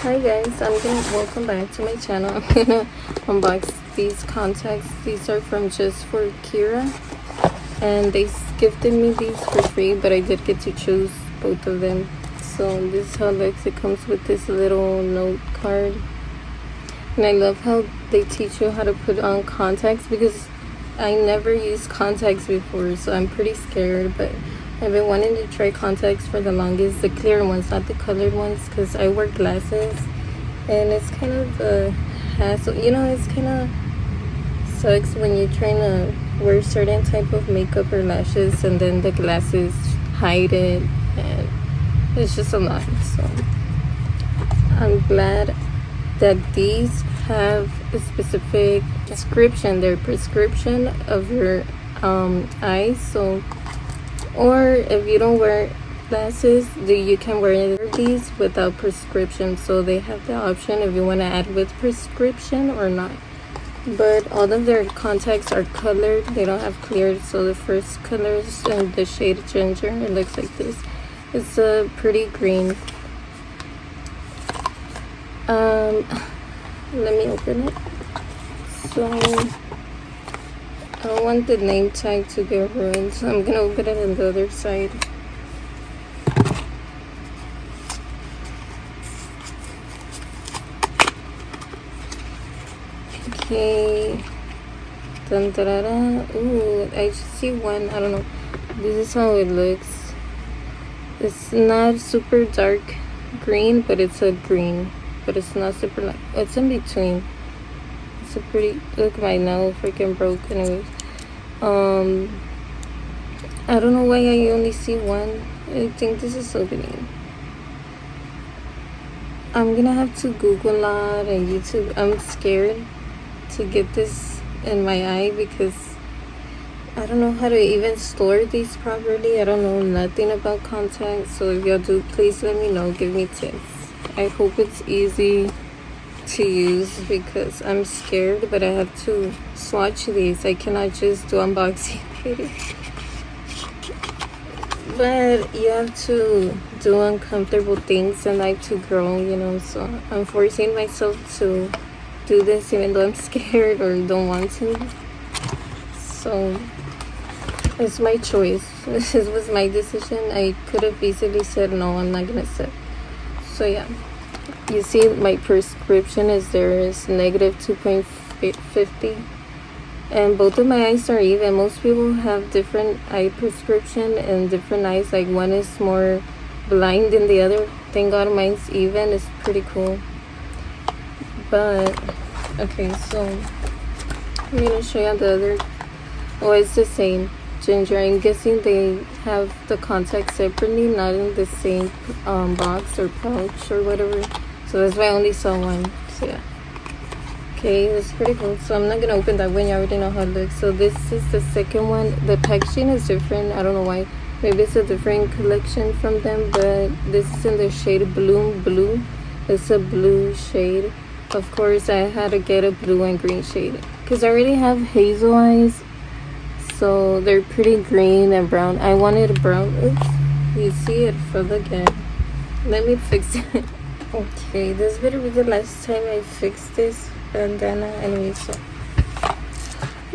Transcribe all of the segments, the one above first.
Hi guys, welcome back to my channel. I'm gonna unbox these contacts. These are from Just4Kira, and they gifted me these for free, but I did get to choose both of them. So this is how it looks. It comes with this little note card, and I love how they teach you how to put on contacts, because I never used contacts before, so I'm pretty scared, but I've been wanting to try contacts for the longest, the clear ones, not the colored ones, because I wear glasses, and it's kind of a hassle. You know, it's kind of sucks when you're trying to wear certain type of makeup or lashes, and then the glasses hide it, and it's just a lot. So I'm glad that these have a specific prescription, their prescription of your eyes. So, or if you don't wear glasses, you can wear these without prescription. So they have the option if you want to add with prescription or not. But all of their contacts are colored, they don't have clear. So the first color is in the shade ginger. It looks like this. It's a pretty green. Let me open it. So I don't want the name tag to get ruined, so I'm gonna open it on the other side. Okay. Dun, da, da, da. Ooh, I just see one. I don't know. This is how it looks. It's not super dark green, but it's a green. But it's not super light. It's in between. It's a pretty, look, my nail freaking broke. Anyways, I don't know why I only see one. I think this is opening. I'm gonna have to Google a lot and YouTube. I'm scared to get this in my eye because I don't know how to even store these properly. I don't know nothing about contacts. So if y'all do, please let me know. Give me tips. I hope it's easy to use because I'm scared, but I have to swatch these. I cannot just do unboxing videos. But you have to do uncomfortable things in life to grow, you know. So I'm forcing myself to do this even though I'm scared or don't want to. So it's my choice. This was my decision. I could have easily said no, I'm not gonna sit. So yeah, you see my prescription is negative 2.50, and both of my eyes are even. Most people have different eye prescription and different eyes, like one is more blind than the other. Thank God mine's even. It's pretty cool. But okay, so I'm gonna show you the other. Oh, it's the same ginger. I'm guessing they have the contacts separately, not in the same box or pouch or whatever. So that's why I only saw one. So yeah. Okay, it's pretty cool. So I'm not gonna open that one. You already know how it looks. So this is the second one. The packaging is different. I don't know why. Maybe it's a different collection from them. But this is in the shade BloomBlue. It's a blue shade. Of course, I had to get a blue and green shade because I already have hazel eyes. So they're pretty green and brown. I wanted brown. Oops, you see it fell again. Let me fix it. Okay, this better be the last time I fix this bandana. Anyway, so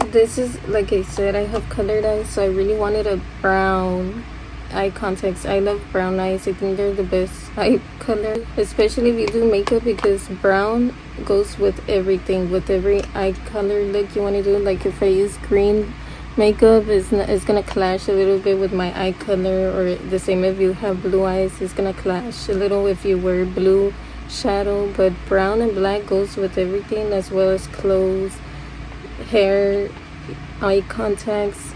this is, like I said, I have colored eyes, so I really wanted a brown eye contacts. I love brown eyes. I think they're the best eye color, especially if you do makeup, because brown goes with everything, with every eye color look you want to do. Like if I use green makeup, it's gonna clash a little bit with my eye color, or the same if you have blue eyes, it's gonna clash a little if you wear blue shadow. But brown and black goes with everything, as well as clothes, hair, eye contacts.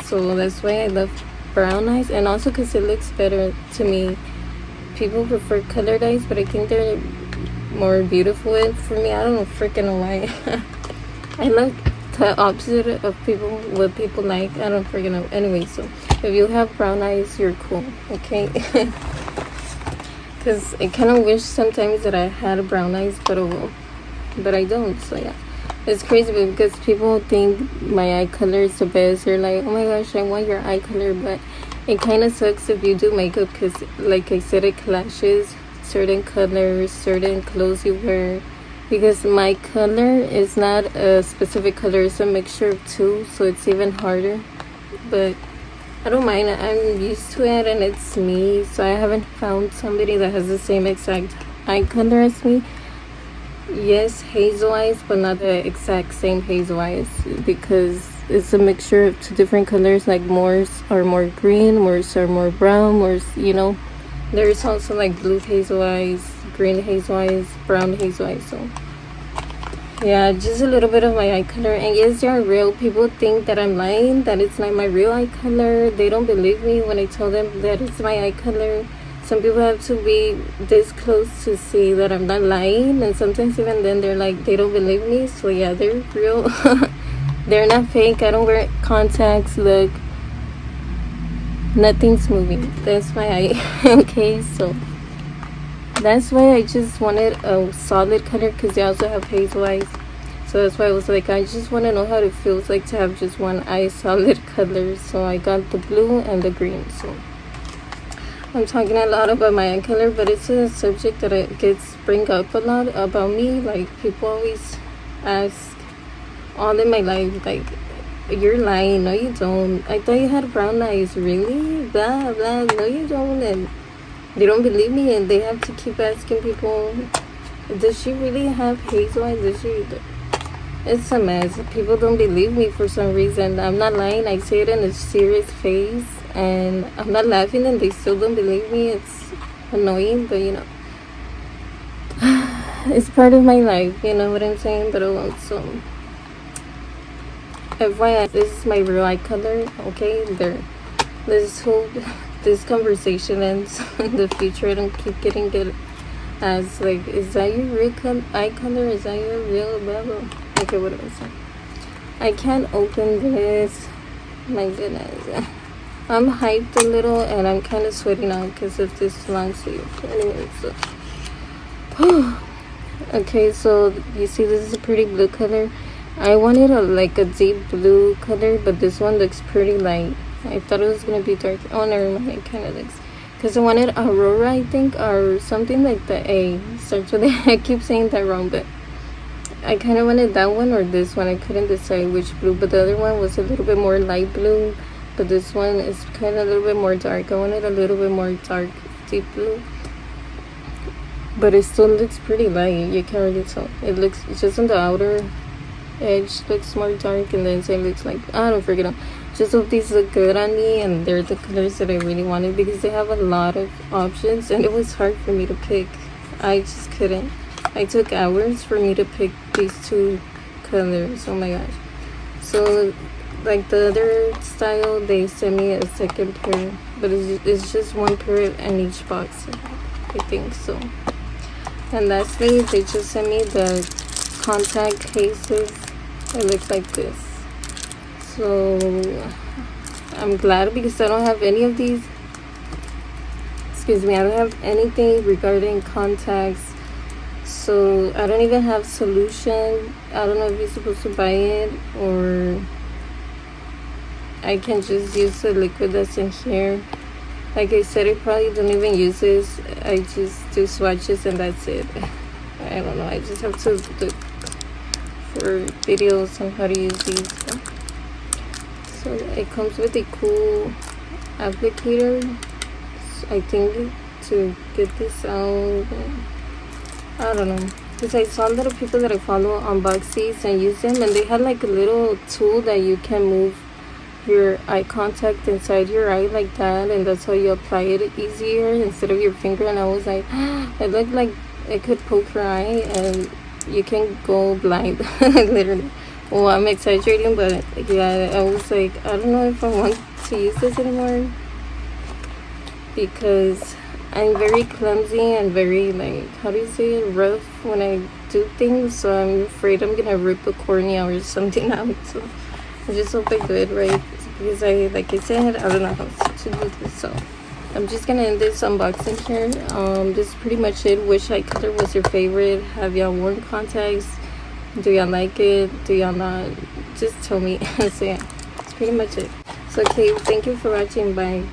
So that's why I love brown eyes, and also because it looks better to me. People prefer colored eyes, but I think they're more beautiful for me. I don't know, freaking know why. I love the opposite of what people like. I don't freaking know. Anyway, so if you have brown eyes, you're cool, okay? Because I kind of wish sometimes that I had brown eyes, but I don't. So yeah, it's crazy because people think my eye color is the best. They're like, oh my gosh, I want your eye color. But it kind of sucks if you do makeup because, like I said, it clashes certain colors, certain clothes you wear, because my color is not a specific color, it's a mixture of two, so it's even harder. But I don't mind, I'm used to it and it's me, so I haven't found somebody that has the same exact eye color as me. Yes, hazel eyes, but not the exact same hazel eyes, because it's a mixture of two different colors. Like more's are more green, more's are more brown, more's, you know. There's also like blue hazel eyes, green hazel eyes, brown hazel eyes. So yeah, just a little bit of my eye color. And yes, they are real. People think that I'm lying, that it's not my real eye color. They don't believe me when I tell them that it's my eye color. Some people have to be this close to see that I'm not lying, and sometimes even then they're like, they don't believe me. So yeah, they're real. They're not fake. I don't wear contacts. Look, nothing's moving. That's my eye. Okay, so that's why I just wanted a solid color, because they also have hazel eyes. So that's why I was like, I just want to know how it feels like to have just one eye solid color. So I got the blue and the green. So I'm talking a lot about my eye color, but it's a subject that it gets bring up a lot about me. Like, people always ask all in my life, like, you're lying, no you don't, I thought you had brown eyes, really, blah blah, no you don't. And they don't believe me, and they have to keep asking people, does she really have hazel eyes, does she? It's a mess. People don't believe me for some reason. I'm not lying, I say it in a serious face, and I'm not laughing, and they still don't believe me. It's annoying, but you know, it's part of my life, you know what I'm saying? But also, FYI, this is my real eye color, okay? This conversation ends in the future. I don't keep getting it as like, is that your real eye color? Is that your real blah blah? Okay, whatever. So I can't open this. My goodness. I'm hyped a little, and I'm kind of sweating out because of this long sleeve. Anyway, so okay, so you see this is a pretty blue color. I wanted like a deep blue color, but this one looks pretty light. I thought it was gonna be dark. Oh, never mind. It kind of looks, because I wanted Aurora, I think, or something like the A starts with A. I keep saying that wrong, but I kind of wanted that one or this one. I couldn't decide which blue, but the other one was a little bit more light blue, but this one is kind of a little bit more dark. I wanted a little bit more dark, deep blue, but it still looks pretty light. You can't really tell. It looks, it's just on the outer edge looks more dark, and the inside looks like, I don't forget them. Just hope these look good on me, and they're the colors that I really wanted, because they have a lot of options, and it was hard for me to pick. I just couldn't. I took hours for me to pick these two colors. Oh my gosh. So like the other style, they sent me a second pair, but it's just one pair in each box, I think so. And lastly, they just sent me the contact cases. It looks like this. So I'm glad, because I don't have any of these. Excuse me, I don't have anything regarding contacts. So I don't even have solution. I don't know if you're supposed to buy it, or I can just use the liquid that's in here. Like I said, I probably don't even use this. I just do swatches and that's it. I don't know. I just have to look for videos on how to use these. So it comes with a cool applicator, I think, to get this out. I don't know, because I saw a lot of people that I follow unbox these and use them, and they had like a little tool that you can move your eye contact inside your eye like that, and that's how you apply it easier instead of your finger. And I was like, it looked like it could poke your eye and you can go blind. Literally. Well, I'm exaggerating, but yeah, I was like, I don't know if I want to use this anymore, because I'm very clumsy and very, like, how do you say it, rough when I do things. So I'm afraid I'm gonna rip a cornea or something out. So I just hope I do it right, because like I said, I don't know how to do this. So I'm just gonna end this unboxing here. This is pretty much it. Which eye color was your favorite? Have y'all worn contacts? Do y'all like it? Do y'all not? Just tell me. So yeah, that's pretty much it. So okay, thank you for watching. Bye.